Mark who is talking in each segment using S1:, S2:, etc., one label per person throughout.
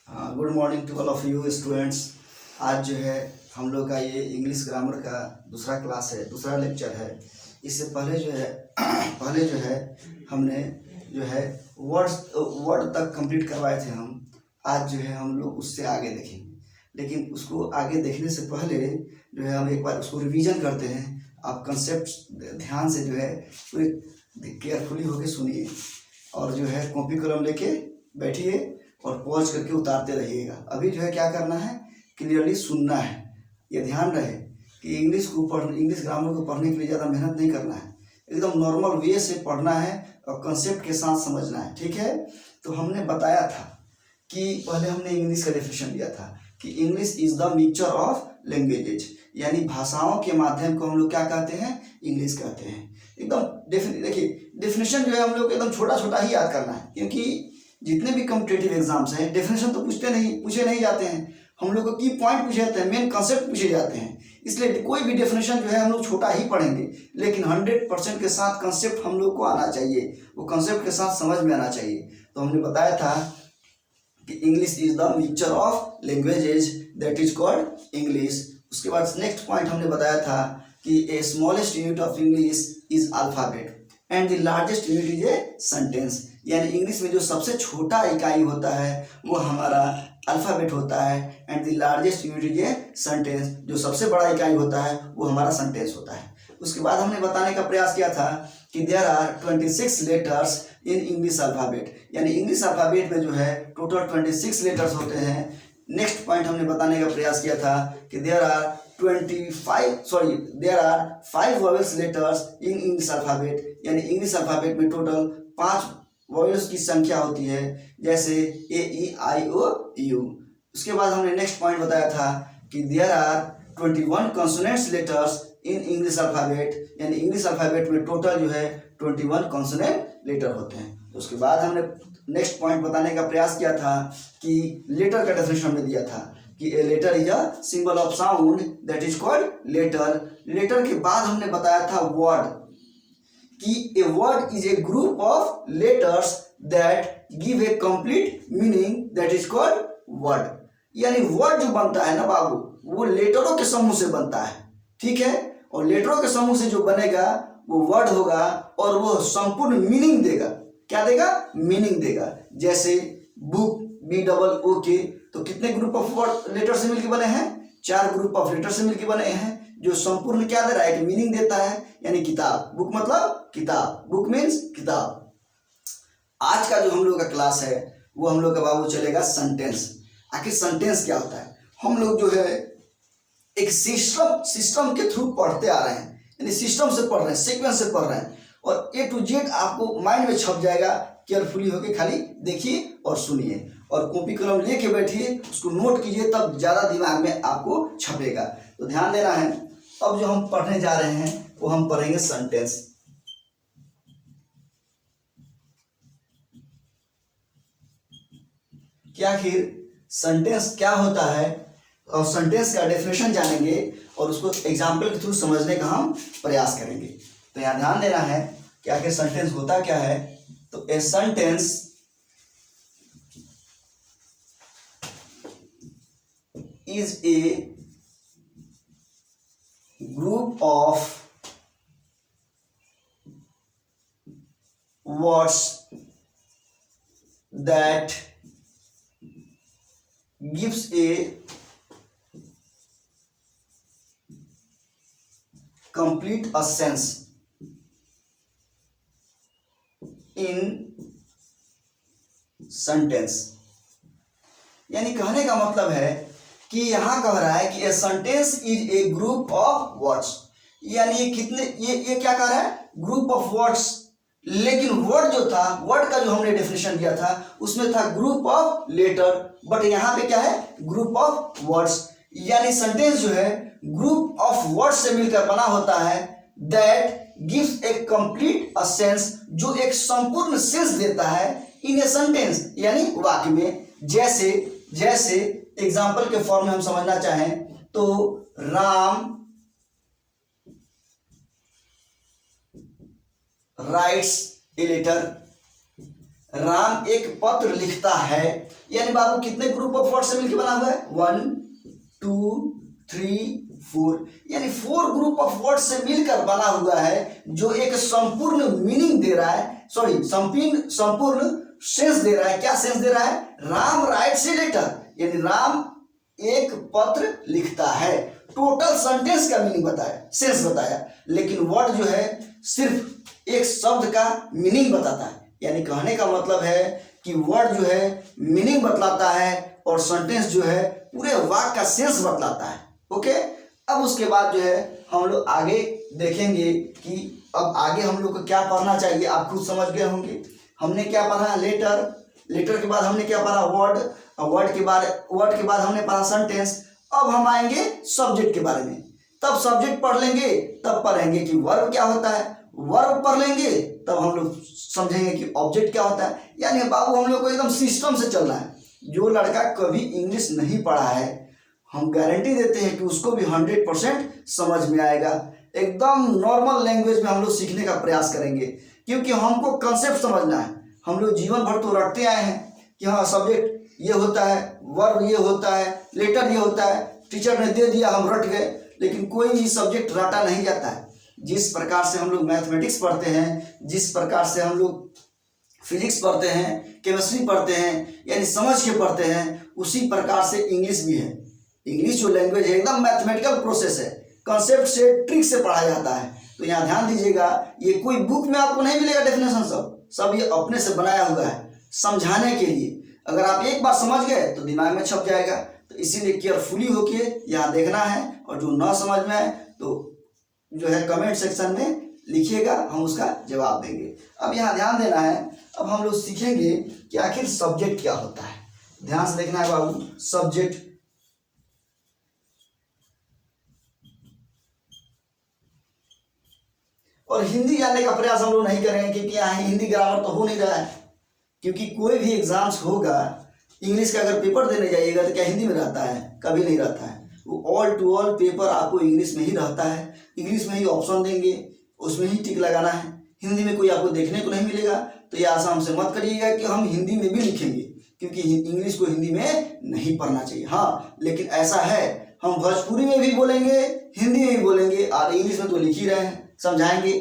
S1: Good morning to all of you students. आज जो है हम लोग का ये इंग्लिश ग्रामर का दूसरा क्लास है, दूसरा लेक्चर है। इससे पहले जो है हमने जो है वर्ड तक कंप्लीट करवाए थे हम। आज जो है हम लोग उससे आगे देखेंगे, लेकिन उसको आगे देखने से पहले जो है हम एक बार उसको रिवीजन करते हैं। आप कंसेप्ट ध्यान से जो है पूरी केयरफुली होके सुनिए और जो है कॉपी कलम लेके बैठिए और पॉज करके उतारते रहिएगा। अभी जो है क्या करना है, क्लियरली सुनना है। ये ध्यान रहे कि इंग्लिश ग्रामर को पढ़ने के लिए ज़्यादा मेहनत नहीं करना है, एकदम नॉर्मल वे से पढ़ना है और कंसेप्ट के साथ समझना है, ठीक है। तो हमने बताया था कि पहले हमने इंग्लिश का डेफिनेशन दिया था कि English is the mixture of languages, यानी भाषाओं के माध्यम को हम लोग क्या कहते हैं, इंग्लिश कहते हैं। एकदम देखिए डेफिनेशन जो है हम लोग एकदम छोटा छोटा ही याद करना है, क्योंकि जितने भी कॉम्पिटिटिव एग्जाम्स हैं डेफिनेशन तो पूछे नहीं जाते हैं। हम लोग को की पॉइंट पूछे जाते हैं, मेन कंसेप्ट पूछे जाते हैं। इसलिए कोई भी डेफिनेशन जो है हम लोग छोटा ही पढ़ेंगे, लेकिन 100% के साथ कंसेप्ट हम लोग को आना चाहिए, वो कंसेप्ट के साथ समझ में आना चाहिए। तो हमने बताया था कि English is the mixture of languages that is called English. उसके बाद नेक्स्ट पॉइंट हमने बताया था कि a smallest unit of English is alphabet and the largest unit is a sentence, यानी इंग्लिश में जो सबसे छोटा इकाई होता है वो हमारा अल्फ़ाबेट होता है, and the largest unit is a sentence, जो सबसे बड़ा इकाई होता है वो हमारा सेंटेंस होता है। उसके बाद हमने बताने का प्रयास किया था कि there are 26 letters in English alphabet, यानी इंग्लिश अल्फ़ाबेट में जो है टोटल 26 लेटर्स होते हैं। नेक्स्ट पॉइंट हमने बताने का प्रयास किया था कि there are 5 vowels letters in English alphabet, यानी इंग्लिश अल्फ़ाबेट में टोटल 5 वॉवेल्स की संख्या होती है, जैसे ए ई आई ओ यू। उसके बाद हमने नेक्स्ट पॉइंट बताया था कि there are 21 consonants letters in English alphabet, यानी इंग्लिश अल्फ़ाबेट में टोटल जो है 21 कॉन्सोनेंट लेटर होते हैं। तो उसके बाद हमने नेक्स्ट पॉइंट बताने का प्रयास किया था कि लेटर का डेफिनेशन हमने दिया था कि a letter is a symbol of sound that is called letter. Letter के बाद हमने बताया था वर्ड, कि a word is a group of letters that give a complete meaning that is called word, यानी वर्ड जो बनता है ना बाबू, वो लेटरों के समूह से बनता है, ठीक है। और लेटरों के समूह से जो बनेगा वो वर्ड होगा और वो संपूर्ण मीनिंग देगा। क्या देगा? मीनिंग देगा। जैसे बुक, BOOK, तो कितने ग्रुप ऑफ वर्ड लेटर से मिलकर बने हैं? 4 ग्रुप ऑफ लेटर से मिलकर बने हैं, जो संपूर्ण क्या दे रहा है कि मीनिंग देता है, यानी किताब। बुक मतलब किताब, बुक मीन्स किताब। आज का जो हम लोग का क्लास है वो हम लोग का बाबू चलेगा सेंटेंस। आखिर सेंटेंस क्या होता है? हम लोग जो है एक सिस्टम के थ्रू पढ़ते आ रहे हैं, यानी सिस्टम से पढ़ रहे हैं, सीक्वेंस से पढ़ रहे हैं, और A to Z आपको माइंड में छप जाएगा। केयरफुली होके खाली देखिए और सुनिए और कॉपी कलम लेके बैठिए, उसको नोट कीजिए, तब ज़्यादा दिमाग में आपको छपेगा। तो ध्यान देना है। अब जो हम पढ़ने जा रहे हैं वो हम पढ़ेंगे सेंटेंस। क्या आखिर सेंटेंस क्या होता है और सेंटेंस का डेफिनेशन जानेंगे और उसको एग्जाम्पल के थ्रू समझने का हम प्रयास करेंगे। तो यहाँ ध्यान देना है कि आखिर सेंटेंस होता क्या है। तो a sentence is a group of words that gives a complete a sense in sentence, यानी कहने का मतलब है कि यहां कह रहा है कि a sentence is a group of words, यानी ये क्या कह रहा है? Group of words. लेकिन वर्ड जो था, वर्ड का जो हमने डेफिनेशन दिया था उसमें था ग्रुप ऑफ लेटर, बट यहाँ पे क्या है? ग्रुप ऑफ वर्ड्स, यानी सेंटेंस जो है ग्रुप ऑफ वर्ड्स से मिलकर बना होता है, that gives A complete a sense, जो एक संपूर्ण सेंस देता है इन ए सेंटेंस, यानी वाक्य में। जैसे एग्जाम्पल के फॉर्म में हम समझना चाहें तो Ram writes a letter, Ram एक पत्र लिखता है, यानी बाबू कितने ग्रुप ऑफ वर्ड से मिलकर बना हुआ है? 1 2 3 4, यानी 4 ग्रुप ऑफ वर्ड से मिलकर बना हुआ है, जो एक संपूर्ण मीनिंग दे रहा है, सॉरी संपूर्ण सेंस दे रहा है। क्या सेंस दे रहा है? राम राइट्स ए लेटर, यानी राम एक पत्र लिखता है। टोटल सेंटेंस का मीनिंग बताया, सेंस बताया, लेकिन वर्ड जो है सिर्फ एक शब्द का मीनिंग बताता है। यानी कहने का मतलब है कि वर्ड जो है मीनिंग बतलाता है और सेंटेंस जो है पूरे वाक्य का सेंस बतलाता है। ओके, अब उसके बाद जो है हम लोग आगे देखेंगे कि अब आगे हम लोग को क्या पढ़ना चाहिए। आप खुद समझ गए होंगे हमने क्या पढ़ा, लेटर, लेटर के बाद हमने क्या पढ़ा, वर्ड, वर्ड के बाद हमने पढ़ा सेंटेंस। अब हम आएंगे सब्जेक्ट के बारे में, तब सब्जेक्ट पढ़ लेंगे, तब पढ़ेंगे कि वर्ब क्या होता है, वर्ब पढ़ लेंगे तब हम लोग समझेंगे कि ऑब्जेक्ट क्या होता है। यानी बाबू हम लोग को एकदम सिस्टम से चलना है। जो लड़का कभी इंग्लिश नहीं पढ़ा है, हम गारंटी देते हैं कि उसको भी 100% समझ में आएगा। एकदम नॉर्मल लैंग्वेज में हम लोग सीखने का प्रयास करेंगे, क्योंकि हमको कंसेप्ट समझना है। हम लोग जीवन भर तो रटते आए हैं कि हाँ सब्जेक्ट ये होता है, वर्ब ये होता है, लेटर ये होता है, टीचर ने दे दिया हम रट गए, लेकिन कोई भी सब्जेक्ट रटा नहीं जाता है। जिस प्रकार से हम लोग मैथमेटिक्स पढ़ते हैं, जिस प्रकार से हम लोग फिजिक्स पढ़ते हैं, केमिस्ट्री पढ़ते हैं, यानी समझ के पढ़ते हैं, उसी प्रकार से इंग्लिश भी है। इंग्लिश जो लैंग्वेज है एकदम मैथमेटिकल प्रोसेस है, कंसेप्ट से ट्रिक से पढ़ा जाता है। तो यहाँ ध्यान दीजिएगा, ये कोई बुक में आपको नहीं मिलेगा डेफिनेशन, सब ये अपने से बनाया हुआ है समझाने के लिए। अगर आप एक बार समझ गए तो दिमाग में छप जाएगा। तो इसीलिए केयरफुली होके यहाँ देखना है, और जो ना समझ में आए तो जो है कमेंट सेक्शन में लिखिएगा, हम उसका जवाब देंगे। अब यहाँ ध्यान देना है, अब हम लोग सीखेंगे कि आखिर सब्जेक्ट क्या होता है। ध्यान से देखना है बाबू, सब्जेक्ट। और हिंदी जानने का प्रयास हम लोग नहीं करेंगे, क्योंकि यहाँ हिंदी ग्रामर तो हो नहीं रहा है। क्योंकि कोई भी एग्जाम्स होगा, इंग्लिश का अगर पेपर देने जाइएगा तो क्या हिंदी में रहता है? कभी नहीं रहता है। वो ऑल टू ऑल पेपर आपको इंग्लिश में ही रहता है। इंग्लिश में ही ऑप्शन देंगे, उसमें ही टिक लगाना है। हिंदी में कोई आपको देखने को नहीं मिलेगा। तो ये आसाम से मत करिएगा कि हम हिंदी में भी लिखेंगे, क्योंकि इंग्लिश को हिंदी में नहीं पढ़ना चाहिए। हाँ, लेकिन ऐसा है, हम भोजपुरी में भी बोलेंगे, हिंदी में भी बोलेंगे, और इंग्लिश में तो लिख ही रहे हैं, समझाएंगे।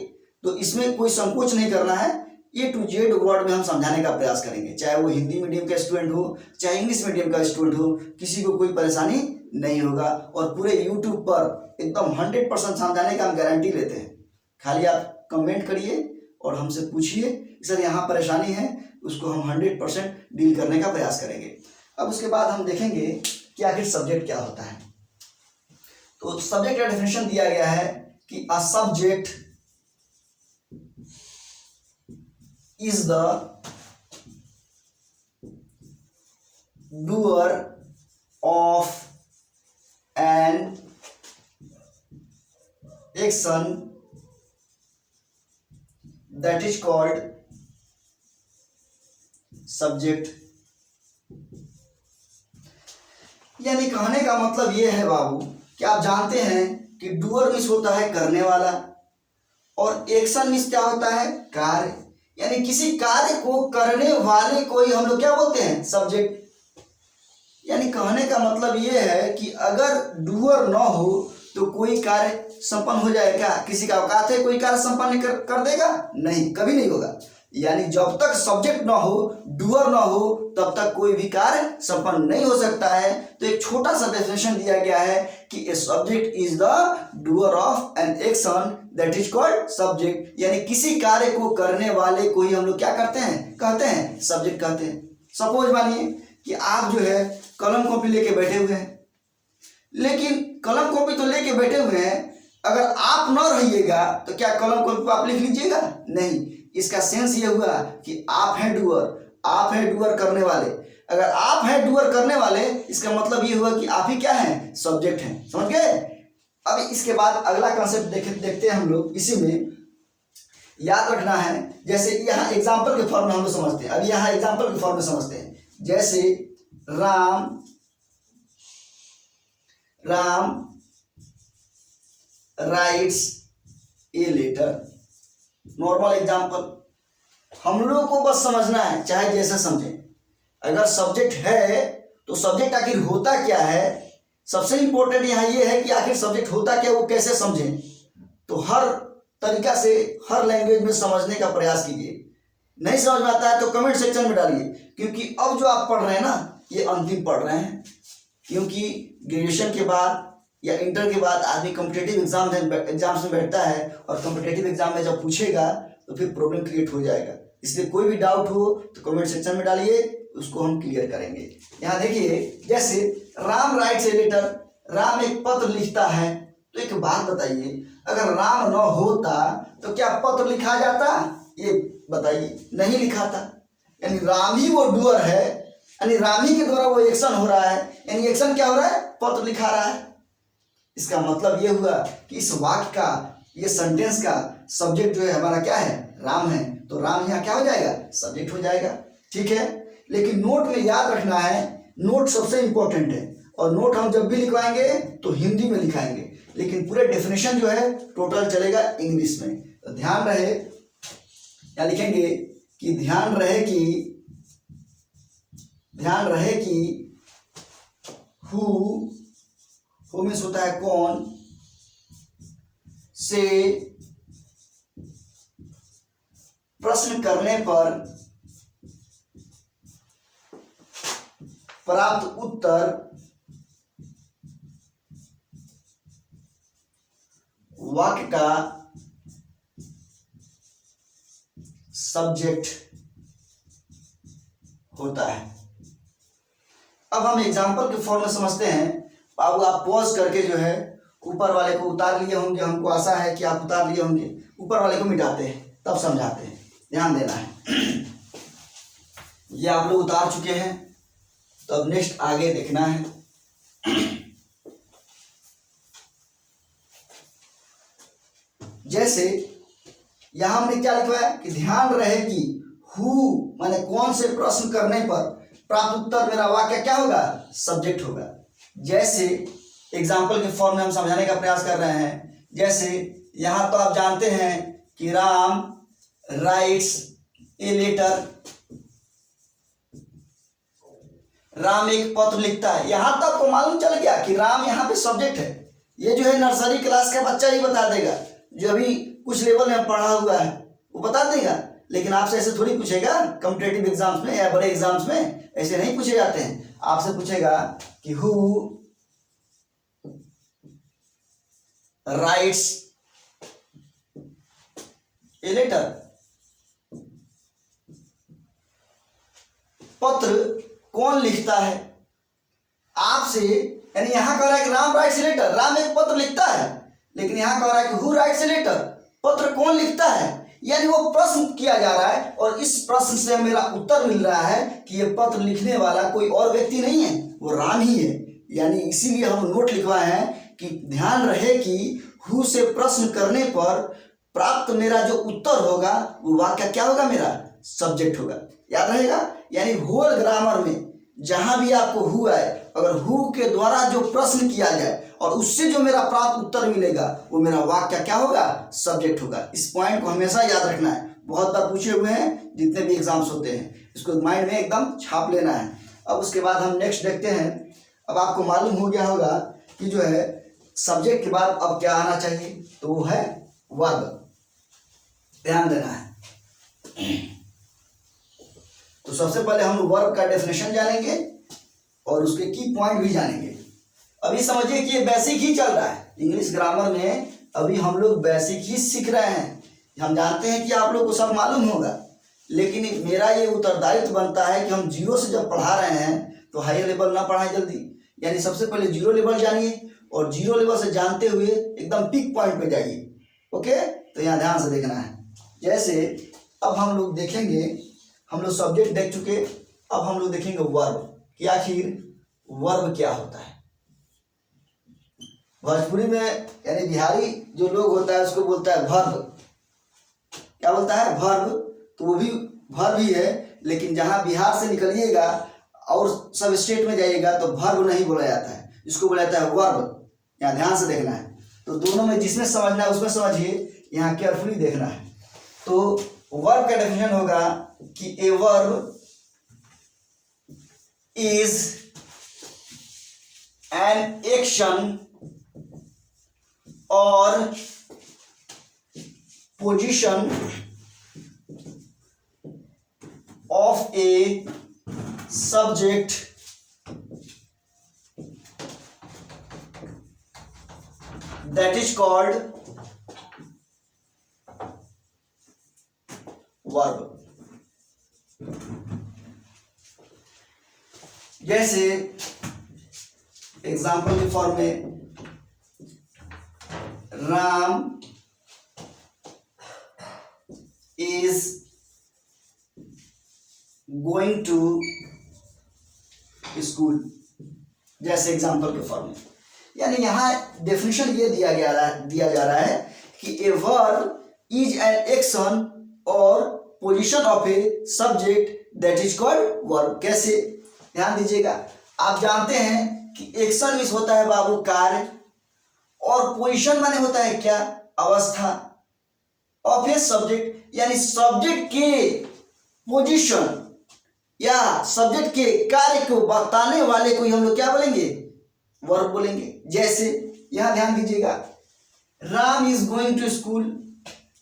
S1: तो इसमें कोई संकोच नहीं करना है। A to Z वर्ड में हम समझाने का प्रयास करेंगे, चाहे वो हिंदी मीडियम का स्टूडेंट हो, चाहे इंग्लिश मीडियम का स्टूडेंट हो, किसी को कोई परेशानी नहीं होगा। और पूरे YouTube पर एकदम 100% समझाने का हम गारंटी लेते हैं। खाली आप कमेंट करिए और हमसे पूछिए सर यहाँ परेशानी है, उसको हम 100% डील करने का प्रयास करेंगे। अब उसके बाद हम देखेंगे कि आखिर सब्जेक्ट क्या होता है। तो सब्जेक्ट का डेफिनेशन दिया गया है कि a subject is the doer of an action that is called subject। यानी कहने का मतलब यह है बाबू कि आप जानते हैं कि डूअर मीन्स होता है करने वाला, और एक्शन मीन्स क्या होता है? कार्य। यानी किसी कार्य को करने वाले को ही हम लोग क्या बोलते हैं? सब्जेक्ट। यानी कहने का मतलब ये है कि अगर डूअर न हो तो कोई कार्य संपन्न हो जाएगा? किसी का औकात है कोई कार्य संपन्न कर देगा? नहीं, कभी नहीं होगा। यानी जब तक सब्जेक्ट ना हो, डूअर ना हो, तब तक कोई भी कार्य संपन्न नहीं हो सकता है। तो एक छोटा सा डेफिनेशन दिया गया है कि a subject is the doer of an action that is called subject. यानी किसी कार्य को करने वाले को ही हम लोग क्या कहते हैं? सब्जेक्ट कहते हैं। सपोज मानिए कि आप जो है कलम कॉपी लेके बैठे हुए हैं, लेकिन कलम कॉपी तो लेके बैठे हुए हैं, अगर आप न रहिएगा तो क्या कलम कॉपी पर आप लिख लीजिएगा? नहीं। इसका सेंस ये हुआ कि आप हैं डूअर, आप हैं डूअर करने वाले। अगर आप हैं डूअर करने वाले, इसका मतलब ये हुआ कि आप ही क्या हैं? सब्जेक्ट हैं। समझ गए? अब इसके बाद अगला कॉन्सेप्ट देखते हैं हम लोग। इसी में याद रखना है, जैसे यहाँ एग्जाम्पल के फॉर्म में हम लोग समझते हैं। अब यहाँ एग्जाम्पल के फॉर्म में समझते हैं। जैसे Ram writes a letter, normal example. हम लोग को बस समझना है, चाहे जैसे समझें। अगर सब्जेक्ट है तो सब्जेक्ट आखिर होता क्या है, सबसे इंपॉर्टेंट यहाँ ये है कि आखिर सब्जेक्ट होता क्या, वो कैसे समझें। तो हर तरीका से हर लैंग्वेज में समझने का प्रयास कीजिए। नहीं समझ में आता है तो कमेंट सेक्शन में डालिए, क्योंकि अब जो आप पढ़ रहे हैं ना, ये अंतिम पढ़ रहे हैं। क्योंकि ग्रेजुएशन के बाद या इंटर के बाद आदमी कॉम्पिटेटिव एग्जाम्स में बैठता है, और कॉम्पिटेटिव एग्जाम में जब पूछेगा तो फिर प्रॉब्लम क्रिएट हो जाएगा। इसलिए कोई भी डाउट हो तो कमेंट सेक्शन में डालिए, उसको हम क्लियर करेंगे। यहाँ देखिए, जैसे Ram writes a letter, Ram एक पत्र लिखता है। तो एक बात बताइए, अगर राम न होता तो क्या पत्र लिखा जाता? ये बताइए, नहीं लिखा था। यानी राम ही वो डूअर है, यानी राम ही के द्वारा वो एक्शन हो रहा है। यानी एक्शन क्या हो रहा है? पत्र लिखा रहा है। इसका मतलब ये हुआ कि इस वाक्य का, ये सेंटेंस का सब्जेक्ट जो है हमारा क्या है? राम है। तो राम यहाँ क्या हो जाएगा? सब्जेक्ट हो जाएगा। ठीक है, लेकिन नोट में याद रखना है, नोट सबसे इंपॉर्टेंट है, और नोट हम जब भी लिखवाएंगे तो हिंदी में लिखाएंगे, लेकिन पूरे डेफिनेशन जो है टोटल चलेगा इंग्लिश में। तो ध्यान रहे, या लिखेंगे कि ध्यान रहे कि हु मीन्स होता है कौन, से प्रश्न करने पर प्राप्त उत्तर वाक्य का सब्जेक्ट होता है। अब हम एग्जाम्पल के फॉर्म में समझते हैं। बाबू आप पॉज करके जो है ऊपर वाले को उतार लिए होंगे, हमको आशा है कि आप उतार लिए होंगे। ऊपर वाले को मिटाते हैं तब समझाते हैं, ध्यान देना है। ये आप लोग उतार चुके हैं, तो अब नेक्स्ट आगे देखना है। जैसे यहां हमने क्या लिखा है कि ध्यान रहे कि हु माने कौन से प्रश्न करने पर प्राप्त उत्तर मेरा वाक्य क्या होगा? सब्जेक्ट होगा। जैसे एग्जाम्पल के फॉर्म में हम समझाने का प्रयास कर रहे हैं। जैसे यहां तो आप जानते हैं कि Ram writes a letter, Ram एक पत्र लिखता है। यहां तक आपको मालूम चल गया कि राम यहाँ पे सब्जेक्ट है। ये जो है नर्सरी क्लास का बच्चा ही बता देगा, जो अभी कुछ लेवल में पढ़ा हुआ है वो बता देगा। लेकिन आपसे ऐसे थोड़ी पूछेगा कॉम्पिटेटिव एग्जाम्स में या बड़े एग्जाम्स में, ऐसे नहीं पूछे जाते हैं। आपसे पूछेगा कि हु राइट्स ए लेटर, पत्र कौन लिखता है आपसे। यानी यहां कह रहा है कि Ram writes a letter, Ram एक पत्र लिखता है, लेकिन यहां कह रहा है कि हु राइट्स ए लेटर, पत्र कौन लिखता है। यानी वो प्रश्न किया जा रहा है, और इस प्रश्न से मेरा उत्तर मिल रहा है कि ये पत्र लिखने वाला कोई और व्यक्ति नहीं है, वो राम ही है। यानी इसीलिए हम नोट लिखवाए हैं कि ध्यान रहे कि हु से प्रश्न करने पर प्राप्त मेरा जो उत्तर होगा वो वाक्य क्या होगा? मेरा सब्जेक्ट होगा। याद रहेगा। यानी होल ग्रामर में जहां भी आपको हु आए, अगर हु के द्वारा जो प्रश्न किया जाए और उससे जो मेरा प्राप्त उत्तर मिलेगा वो मेरा वाक्य क्या होगा? सब्जेक्ट होगा। इस पॉइंट को हमेशा याद रखना है। बहुत बार पूछे हुए हैं जितने भी एग्जाम्स होते हैं, इसको माइंड में एकदम छाप लेना है। अब उसके बाद हम नेक्स्ट देखते हैं। अब आपको मालूम हो गया होगा कि जो है सब्जेक्ट के बाद अब क्या आना चाहिए, तो वो है वर्ब। ध्यान देना है। तो सबसे पहले हम वर्ब का डेफिनेशन जानेंगे और उसके की पॉइंट भी जानेंगे। अभी समझिए कि ये बेसिक ही चल रहा है इंग्लिश ग्रामर में, अभी हम लोग बेसिक ही सीख रहे हैं। हम जानते हैं कि आप लोग को सब मालूम होगा, लेकिन मेरा ये उत्तरदायित्व बनता है कि हम जीरो से जब पढ़ा रहे हैं तो हायर लेवल ना पढ़ाएं जल्दी। यानी सबसे पहले जीरो लेवल जानिए, और जीरो लेवल से जानते हुए एकदम पीक पॉइंट पे जाइए। ओके, तो यहाँ ध्यान से देखना है। जैसे अब हम लोग देखेंगे, हम लोग सब्जेक्ट देख चुके, अब हम लोग देखेंगे वर्ब कि आखिर वर्ब क्या होता है। भोजपुरी में यानी बिहारी जो लोग होता है उसको बोलता है वर्ब। क्या बोलता है? वर्ब। तो वो भी वर्ब ही है, लेकिन जहां बिहार से निकलिएगा और सब स्टेट में जाइएगा तो वर्ब नहीं बोला जाता है, इसको बोला जाता है वर्ब। यहाँ ध्यान से देखना है। तो दोनों में जिसमें समझना है उसमें समझिए, यहाँ केयरफुली देखना है। तो वर्ब का डेफिनेशन होगा कि a verb is an action or position of a subject that is called verb. जैसे एग्जाम्पल के फॉर्म में Ram is going to school, जैसे एग्जाम्पल के फॉर्म में। यानी यहां डेफिनेशन ये दिया जा रहा है कि a verb is an action or position of a subject that is called verb. कैसे, ध्यान दीजिएगा, आप जानते हैं कि एक्शन मीन्स होता है बाबू कार्य, और पोजीशन माने होता है क्या, अवस्था, ऑफ ए सब्जेक्ट यानी सब्जेक्ट के पोजीशन या सब्जेक्ट के कार्य को बताने वाले को ही हम लोग क्या बोलेंगे, वर्ब बोलेंगे। जैसे यहां ध्यान दीजिएगा, Ram is going to school,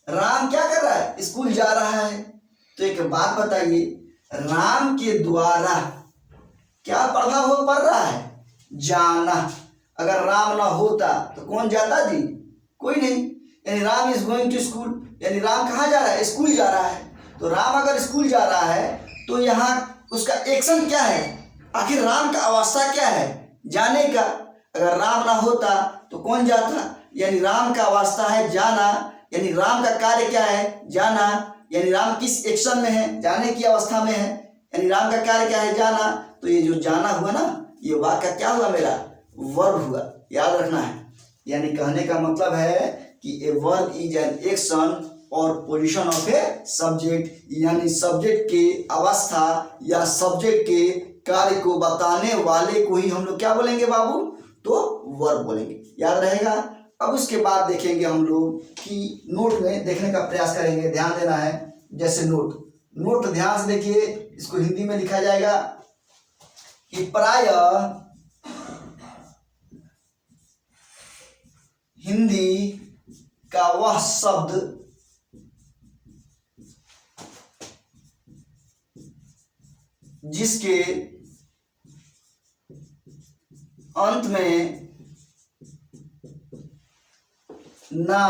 S1: Ram क्या कर रहा है, स्कूल जा रहा है। तो एक बात बताइए, राम के द्वारा क्या प्रभाव पड़ रहा है, जाना। अगर राम ना होता तो कौन जाता जी, कोई नहीं। यानी Ram is going to school, यानी राम कहाँ जा रहा है, स्कूल जा रहा है। तो राम अगर स्कूल जा रहा है तो यहाँ उसका एक्शन क्या है, आखिर राम का अवस्था क्या है, जाने का। अगर राम ना होता तो कौन जाता, यानी राम का अवस्था है जाना, यानी राम का कार्य क्या है, जाना। यानी राम किस एक्शन में है, जाने की अवस्था में है, यानी राम का कार्य क्या है, जाना। तो ये जो जाना हुआ ना, ये वाक्य क्या हुआ, मेरा वर्ब हुआ, याद रखना है। यानी कहने का मतलब है कि a verb is an action or position of a subject, यानी सब्जेक्ट के अवस्था या सब्जेक्ट के कार्य को बताने वाले को ही हम लोग क्या बोलेंगे बाबू, तो वर्ब बोलेंगे, याद रहेगा। अब उसके बाद देखेंगे हम लोग कि नोट में देखने का प्रयास करेंगे, ध्यान देना है। जैसे नोट ध्यान से देखिए, इसको हिंदी में लिखा जाएगा कि प्रायः हिंदी का वह शब्द जिसके अंत में ना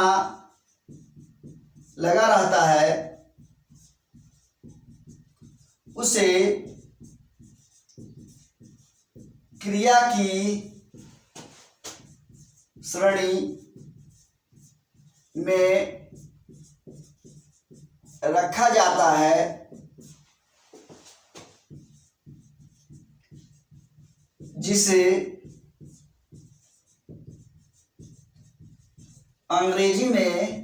S1: लगा रहता है उसे क्रिया की श्रेणी में रखा जाता है, जिसे अंग्रेजी में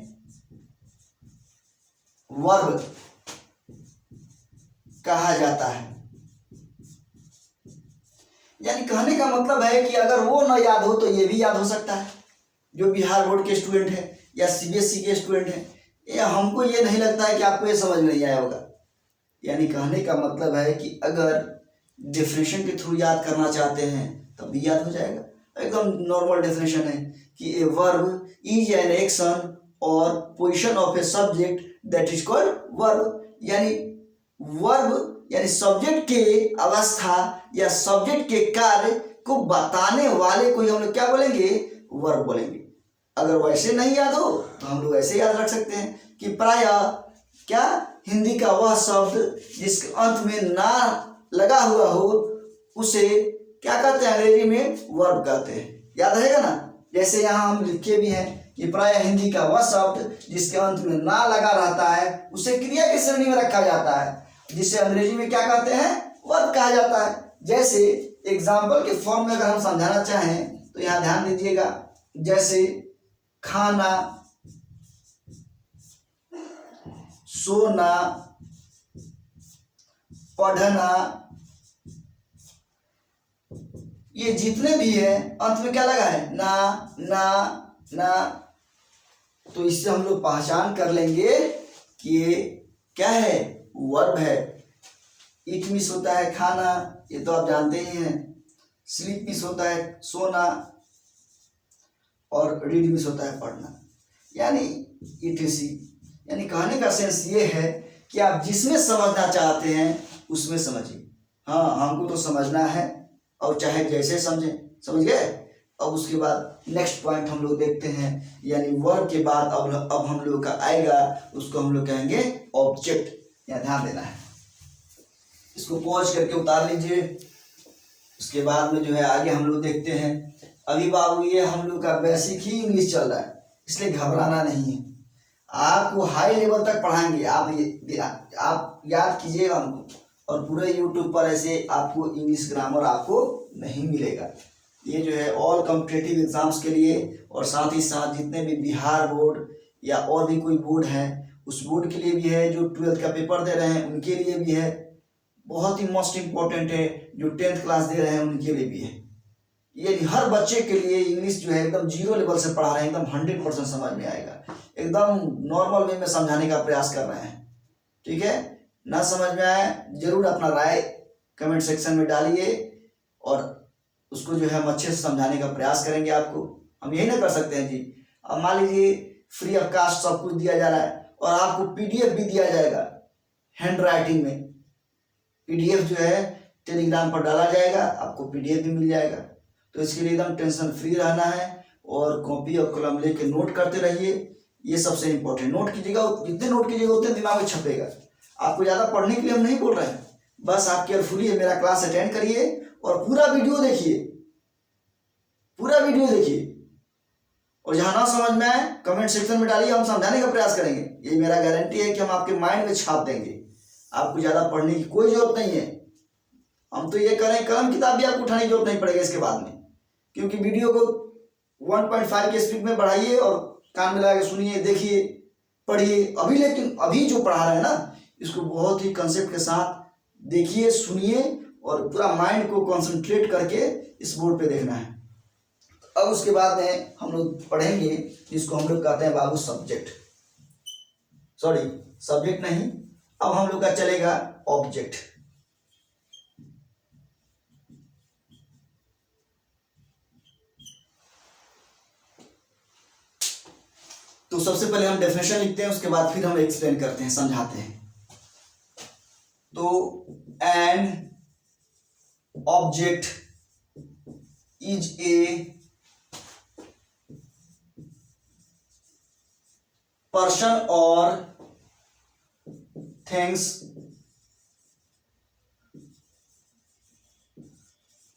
S1: वर्ब कहा जाता है। यानी कहने का मतलब है कि अगर वो न याद हो तो ये भी याद हो सकता है। जो बिहार बोर्ड के स्टूडेंट हैं या सीबीएसई के स्टूडेंट हैं, या हमको ये नहीं लगता है कि आपको ये समझ में नहीं आया होगा। यानी कहने का मतलब है कि अगर डेफिनेशन के थ्रू याद करना चाहते हैं तब भी याद हो जाएगा। एकदम नॉर्मल डेफिनेशन है कि a verb is an action or position of a subject that is called verb. यानी वर्ब यानी सब्जेक्ट के अवस्था या सब्जेक्ट के कार्य को बताने वाले को हम लोग क्या बोलेंगे, वर्ब बोलेंगे। अगर वैसे नहीं याद हो तो हम लोग ऐसे याद रख सकते हैं कि प्रायः क्या, हिंदी का वह शब्द जिसके अंत में ना लगा हुआ हो उसे क्या कहते हैं, अंग्रेजी में वर्ब कहते हैं। याद रहेगा ना। जैसे यहाँ हम लिखे भी हैं कि प्रायः हिंदी का वह शब्द जिसके अंत में ना लगा रहता है उसे क्रिया की श्रेणी में रखा जाता है, जिसे अंग्रेजी में क्या कहते हैं, वर्ब कहा जाता है। जैसे एग्जाम्पल के फॉर्म में अगर हम समझाना चाहें तो यहाँ ध्यान दीजिएगा, जैसे खाना, सोना, पढ़ना, ये जितने भी है अंत में क्या लगा है, ना ना ना। तो इससे हम लोग पहचान कर लेंगे कि ये क्या है, वर्ब है। ईट मीन्स होता है खाना, ये तो आप जानते ही हैं। स्लीप मीन्स होता है सोना, और रीड मीन्स होता है पढ़ना। यानी ईटीसी, यानी कहने का सेंस ये है कि आप जिसमें समझना चाहते हैं उसमें समझिए। हाँ, हमको तो समझना है, और चाहे जैसे समझें, समझ गए। अब उसके बाद नेक्स्ट पॉइंट हम लोग देखते हैं, यानी वर्ब के बाद अब हम लोग का आएगा, उसको हम लोग कहेंगे ऑब्जेक्ट। यहाँ ध्यान देना है, इसको पॉज करके उतार लीजिए। उसके बाद में जो है आगे हम लोग देखते हैं। अभी बाबू ये हम लोग का बेसिक ही इंग्लिश चल रहा है, इसलिए घबराना नहीं है। आपको हाई लेवल तक पढ़ाएंगे, आप याद कीजिएगा हमको। और पूरे यूट्यूब पर ऐसे आपको इंग्लिश ग्रामर आपको नहीं मिलेगा। ये जो है ऑल कॉम्पिटिटिव एग्जाम्स के लिए, और साथ ही साथ जितने भी बिहार बोर्ड या और भी कोई बोर्ड है उस बोर्ड के लिए भी है, जो 12th का पेपर दे रहे हैं उनके लिए भी है। बहुत ही मोस्ट इम्पोर्टेंट है, जो 10th क्लास दे रहे हैं उनके लिए भी है। ये हर बच्चे के लिए इंग्लिश जो है एकदम 0 लेवल से पढ़ा रहे हैं, एकदम 100% समझ में आएगा। एकदम नॉर्मल वे में समझाने का प्रयास कर रहे हैं, ठीक है। ना समझ में आए जरूर अपना राय कमेंट सेक्शन में डालिए, और उसको जो है हम अच्छे से समझाने का प्रयास करेंगे। आपको हम यही ना कर सकते हैं जी। अब मान लीजिए फ्री ऑफ कास्ट सब कुछ दिया जा रहा है, और आपको पीडीएफ भी दिया जाएगा हैंड राइटिंग में। पीडीएफ जो है टेलीग्राम पर डाला जाएगा, आपको पीडीएफ भी मिल जाएगा। तो इसके लिए एकदम टेंशन फ्री रहना है, और कॉपी और कलम लेके नोट करते रहिए। ये सबसे इंपॉर्टेंट, नोट कीजिएगा, जितने नोट कीजिएगा उतने दिमाग में छपेगा। आपको ज़्यादा पढ़ने के लिए हम नहीं बोल रहे हैं, बस आप केयरफुली मेरा क्लास अटेंड करिए और पूरा वीडियो देखिए, पूरा वीडियो देखिए। और जहाँ ना समझ में आए कमेंट सेक्शन में डालिए, हम समझाने का प्रयास करेंगे। ये मेरा गारंटी है कि हम आपके माइंड में छाप देंगे। आपको ज़्यादा पढ़ने की कोई जरूरत नहीं है। हम तो ये करें, कलम किताब भी आपको उठाने की जरूरत नहीं पड़ेगी इसके बाद में, क्योंकि वीडियो को 1.5 के स्पीड में बढ़ाइए और कान में लगा के सुनिए, देखिए, पढ़िए। अभी लेकिन अभी जो पढ़ा रहे हैं ना, इसको बहुत ही कंसेप्ट के साथ देखिए, सुनिए, और पूरा माइंड को कंसंट्रेट करके इस बोर्ड पे देखना है। अब उसके बाद में हम लोग पढ़ेंगे जिसको हम लोग कहते हैं बाबू सब्जेक्ट, सॉरी सब्जेक्ट नहीं, अब हम लोग का चलेगा ऑब्जेक्ट। तो सबसे पहले हम डेफिनेशन लिखते हैं, उसके बाद फिर हम एक्सप्लेन करते हैं, समझाते हैं। तो N object is a person or things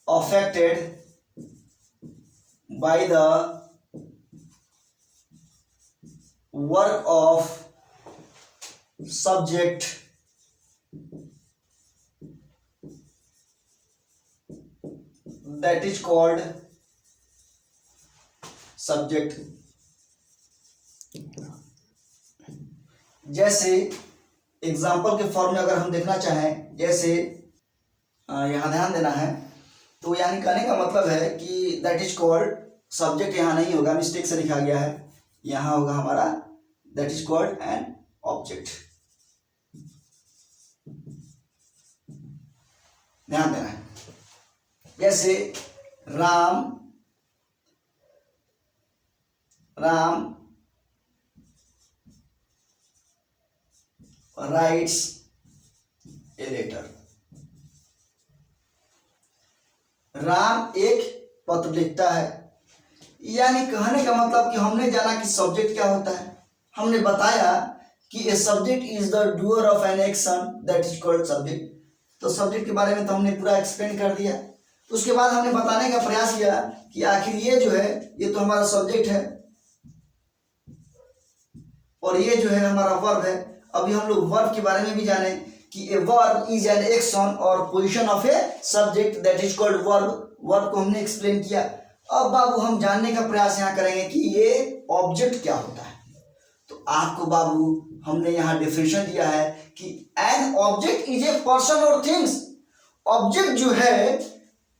S1: affected by the work of subject that is called subject। जैसे एग्जाम्पल के फॉर्म में अगर हम देखना चाहें, जैसे यहाँ ध्यान देना है, तो यानी कहने का मतलब है कि दैट इज कॉल्ड सब्जेक्ट, यहाँ नहीं होगा, मिस्टेक से लिखा गया है, यहाँ होगा हमारा that is called an object. ध्यान देना है। जैसे Ram writes a letter. Ram एक पत्र लिखता है, यानी कहने का मतलब कि हमने जाना कि सब्जेक्ट क्या होता है। हमने बताया कि a subject is the doer of an action that is called subject. तो सब्जेक्ट के बारे में तो हमने पूरा एक्सप्लेन कर दिया। तो उसके बाद हमने बताने का प्रयास किया कि आखिर ये जो है ये तो हमारा सब्जेक्ट है, और ये जो है हमारा वर्ब है। अभी हम लोग वर्ब के बारे में भी जाने कि a verb is an action or position of a subject that is called verb. Verb को हमने एक्सप्लेन किया। अब बाबू हम जानने का प्रयास यहाँ करेंगे कि ये ऑब्जेक्ट क्या होता है। तो आपको बाबू हमने यहाँ डेफिनेशन दिया है कि an object is a person or things. Object जो है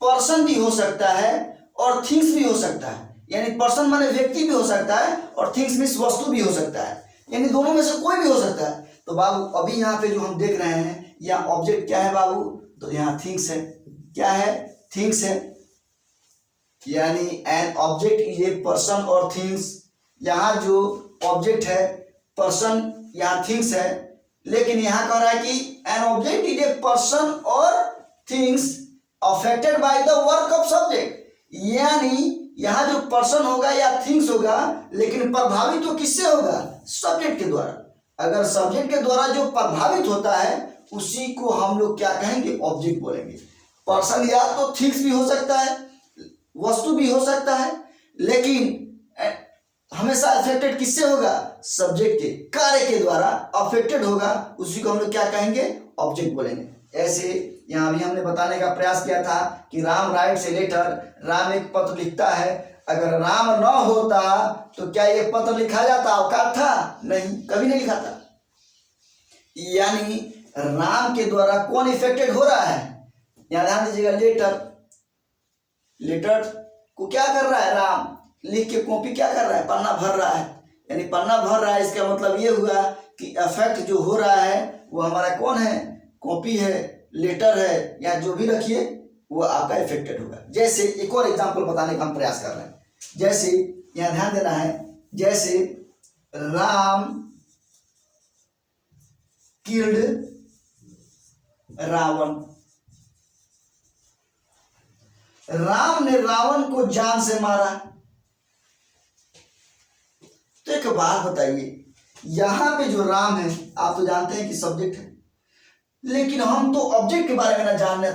S1: पर्सन भी हो सकता है और थिंग्स भी हो सकता है, यानी पर्सन माने व्यक्ति भी हो सकता है और थिंग्स मीन्स वस्तु भी हो सकता है, यानी दोनों में से कोई भी हो सकता है। तो बाबू अभी यहाँ पे जो हम देख रहे हैं यहाँ ऑब्जेक्ट क्या है बाबू, तो यहाँ थिंग्स है। क्या है? थिंग्स है। यानी N object is a person or things. यहाँ जो ऑब्जेक्ट है पर्सन, यहाँ थिंग्स है, लेकिन यहाँ कह रहा है कि an object is a person or things affected by the work of subject. यानी यहाँ जो पर्सन होगा या थिंग्स होगा, लेकिन प्रभावित तो किससे होगा? सब्जेक्ट के द्वारा। अगर सब्जेक्ट के द्वारा जो प्रभावित होता है उसी को हम लोग क्या कहेंगे? ऑब्जेक्ट बोलेंगे। पर्सन या तो थिंग्स भी हो सकता है, वस्तु भी हो सकता है, लेकिन हमेशा अफेक्टेड किससे होगा? सब्जेक्ट के कार्य के द्वारा अफेक्टेड होगा, उसी को हम लोग क्या कहेंगे? ऑब्जेक्ट बोलेंगे। ऐसे यहाँ भी हमने बताने का प्रयास किया था कि Ram writes a letter, Ram एक पत्र लिखता है। अगर राम न होता तो क्या ये पत्र लिखा जाता? औकात था? नहीं, कभी नहीं लिखा था। यानी राम के द्वारा कौन इफेक्टेड हो रहा है? यहाँ ध्यान दीजिएगा, लेटर, लेटर को क्या कर रहा है? राम लिख के कॉपी क्या कर रहा है? पन्ना भर रहा है। यानी पन्ना भर रहा है, इसका मतलब ये हुआ कि इफेक्ट जो हो रहा है वो हमारा कौन है? कॉपी है, लेटर है, या जो भी रखिए वो आपका इफेक्टेड होगा। जैसे एक और एग्जांपल बताने का हम प्रयास कर रहे हैं। जैसे यहाँ ध्यान देना है, जैसे राम किल्ड रावण। राम ने रावण को जान से मारा। तो एक बात बताइए, यहां पे जो राम है आप तो जानते हैं कि सब्जेक्ट है, लेकिन हम तो ऑब्जेक्ट के बारे में ना जानना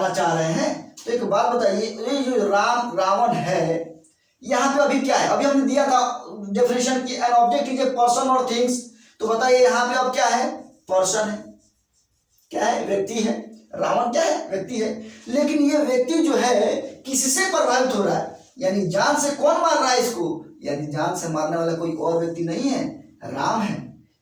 S1: चाह रहे हैं। तो एक बात बताइए, ये जो राम रावण है यहाँ पे अभी क्या है? अभी हमने दिया था डेफिनेशन की N object is a person or things. तो बताइए यहाँ पे अब क्या है? पर्सन है। क्या है? व्यक्ति है। रावण क्या है? व्यक्ति है। लेकिन ये व्यक्ति जो है किससे प्रभावित हो रहा है? यानी जान से कौन मार रहा है इसको? यानी जान से मारने वाला कोई और व्यक्ति नहीं है, राम है।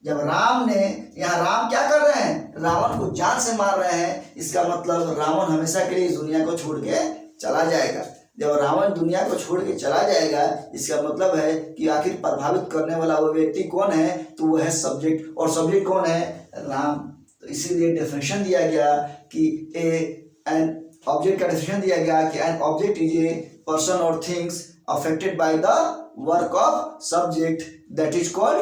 S1: जब राम ने, यहाँ राम क्या कर रहे हैं? रावण को जान से मार रहे हैं। इसका मतलब रावण हमेशा के लिए इस दुनिया को छोड़ के चला जाएगा। जब रावण दुनिया को छोड़ के चला जाएगा, इसका मतलब है कि आखिर प्रभावित करने वाला वो व्यक्ति कौन है? तो वो है सब्जेक्ट। और सब्जेक्ट कौन है? राम। तो इसीलिए डेफिनेशन दिया गया कि एन ऑब्जेक्ट का डेफिनेशन दिया गया कि an object is a person or things affected by the work of subject, that is called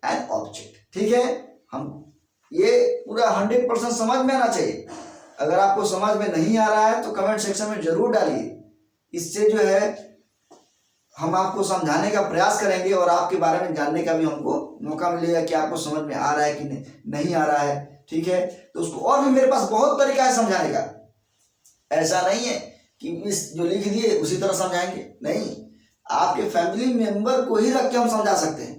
S1: an object. ठीक है, हम ये पूरा 100% समझ में आना चाहिए। अगर आपको समझ में नहीं आ रहा है तो कमेंट सेक्शन में जरूर डालिए। इससे जो है हम आपको समझाने का प्रयास करेंगे और आपके बारे में जानने का भी हमको मौका मिलेगा कि आपको समझ में आ रहा है कि नहीं आ रहा है। ठीक है, तो उसको और भी मेरे पास बहुत तरीका है समझाने का। ऐसा नहीं है कि इस जो लिख दिए उसी तरह समझाएंगे, नहीं, आपके फैमिली मेंबर को ही रख के हम समझा सकते हैं।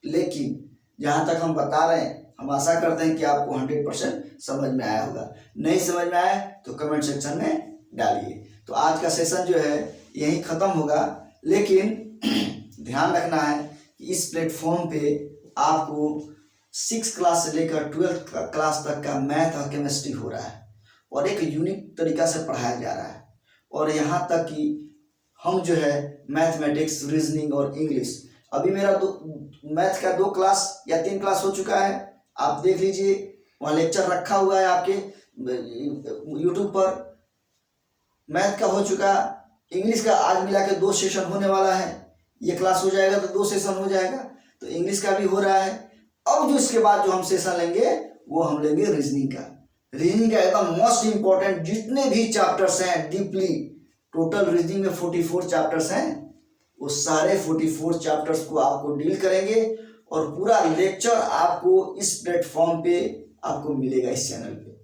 S1: लेकिन जहां तक हम बता रहे हैं, हम आशा करते हैं कि आपको 100% समझ में आया होगा। नहीं समझ में आया तो कमेंट सेक्शन में डालिए। तो आज का सेशन जो है यहीं ख़त्म होगा, लेकिन ध्यान रखना है कि इस प्लेटफॉर्म पे आपको 6 क्लास से लेकर 12th क्लास तक का मैथ और केमिस्ट्री हो रहा है और एक यूनिक तरीका से पढ़ाया जा रहा है। और यहाँ तक कि हम जो है मैथमेटिक्स, रीजनिंग और इंग्लिश, अभी मेरा मैथ का 2 क्लास या 3 क्लास हो चुका है, आप देख लीजिए, वहाँ लेक्चर रखा हुआ है आपके यूट्यूब पर। मैथ का हो चुका, इंग्लिश का आज मिला के 2 सेशन होने वाला है। ये क्लास हो जाएगा तो 2 सेशन हो जाएगा, तो इंग्लिश का भी हो रहा है। अब जो इसके बाद जो हम सेशन लेंगे वो हम लेंगे रीजनिंग का। रीजनिंग का एकदम मोस्ट इंपॉर्टेंट जितने भी चैप्टर्स हैं डीपली, टोटल रीजनिंग में 44 चैप्टर्स हैं, वो सारे 44 चैप्टर्स को आपको डील करेंगे और पूरा लेक्चर आपको इस प्लेटफॉर्म पे आपको मिलेगा, इस चैनल पे।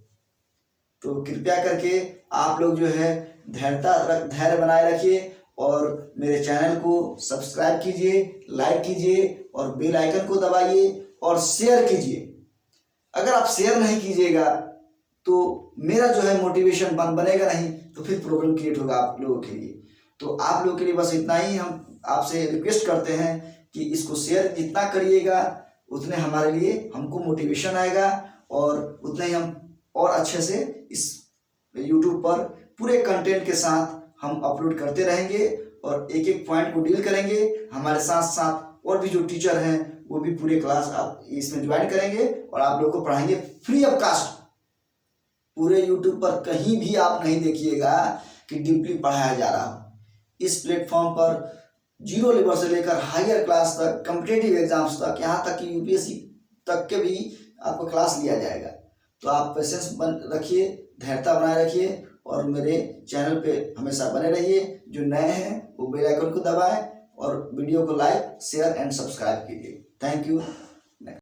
S1: तो कृपया करके आप लोग जो है धैर्य बनाए रखिए और मेरे चैनल को सब्सक्राइब कीजिए, लाइक कीजिए और बेल आइकन को दबाइए और शेयर कीजिए। अगर आप शेयर नहीं कीजिएगा तो मेरा जो है मोटिवेशन बनेगा नहीं, तो फिर प्रॉब्लम क्रिएट होगा आप लोगों के लिए। तो आप लोगों के लिए बस इतना ही हम आपसे रिक्वेस्ट करते हैं कि इसको शेयर जितना करिएगा उतने हमारे लिए हमको मोटिवेशन आएगा और उतने ही हम और अच्छे से इस YouTube पर पूरे कंटेंट के साथ हम अपलोड करते रहेंगे और एक एक पॉइंट को डील करेंगे। हमारे साथ साथ और भी जो टीचर हैं वो भी पूरे क्लास आप इसमें ज्वाइन करेंगे और आप लोग को पढ़ाएंगे फ्री ऑफ कास्ट। पूरे यूट्यूब पर कहीं भी आप नहीं देखिएगा कि डीपली पढ़ाया जा रहा हो। इस प्लेटफॉर्म पर 0 लेवल से लेकर हायर क्लास तक, कॉम्पिटिटिव एग्जाम्स तक, यहाँ तक कि यूपीएससी तक के भी आपको क्लास लिया जाएगा। तो आप पेशेंस रखिए, धैर्यता बनाए रखिए और मेरे चैनल पे हमेशा बने रहिए। जो नए हैं वो बेल आइकन को दबाएं और वीडियो को लाइक, शेयर एंड सब्सक्राइब कीजिए। Thank you.